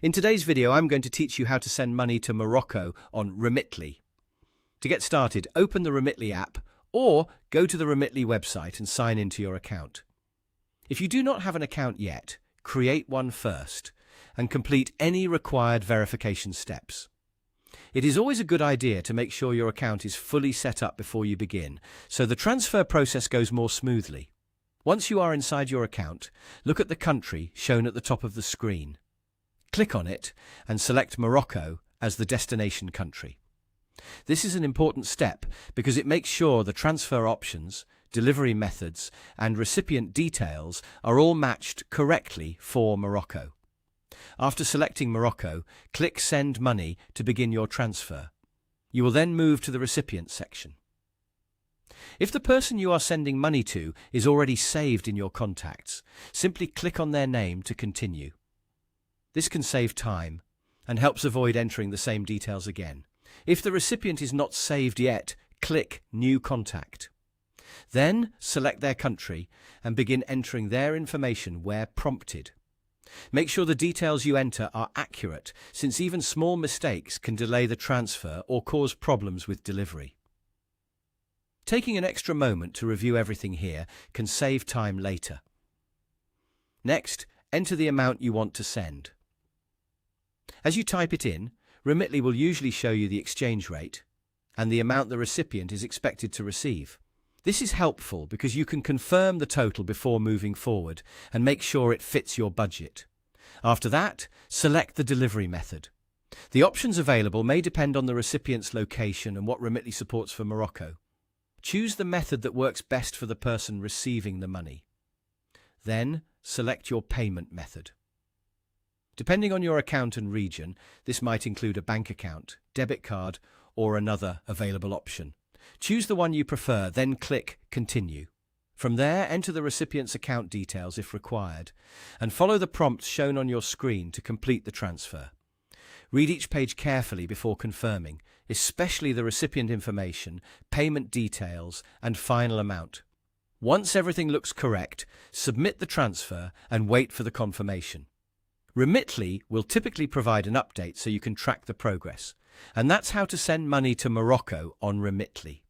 In today's video, I'm going to teach you how to send money to Morocco on Remitly. To get started, open the Remitly app or go to the Remitly website and sign into your account. If you do not have an account yet, create one first and complete any required verification steps. It is always a good idea to make sure your account is fully set up before you begin, so the transfer process goes more smoothly. Once you are inside your account, look at the country shown at the top of the screen. Click on it and select Morocco as the destination country. This is an important step because it makes sure the transfer options, delivery methods, and recipient details are all matched correctly for Morocco. After selecting Morocco, click Send Money to begin your transfer. You will then move to the recipient section. If the person you are sending money to is already saved in your contacts, simply click on their name to continue. This can save time and helps avoid entering the same details again. If the recipient is not saved yet, click New Contact. Then select their country and begin entering their information where prompted. Make sure the details you enter are accurate, since even small mistakes can delay the transfer or cause problems with delivery. Taking an extra moment to review everything here can save time later. Next, enter the amount you want to send. As you type it in, Remitly will usually show you the exchange rate and the amount the recipient is expected to receive. This is helpful because you can confirm the total before moving forward and make sure it fits your budget. After that, select the delivery method. The options available may depend on the recipient's location and what Remitly supports for Morocco. Choose the method that works best for the person receiving the money. Then, select your payment method. Depending on your account and region, this might include a bank account, debit card, or another available option. Choose the one you prefer, then click Continue. From there, enter the recipient's account details if required, and follow the prompts shown on your screen to complete the transfer. Read each page carefully before confirming, especially the recipient information, payment details, and final amount. Once everything looks correct, submit the transfer and wait for the confirmation. Remitly will typically provide an update so you can track the progress. And that's how to send money to Morocco on Remitly.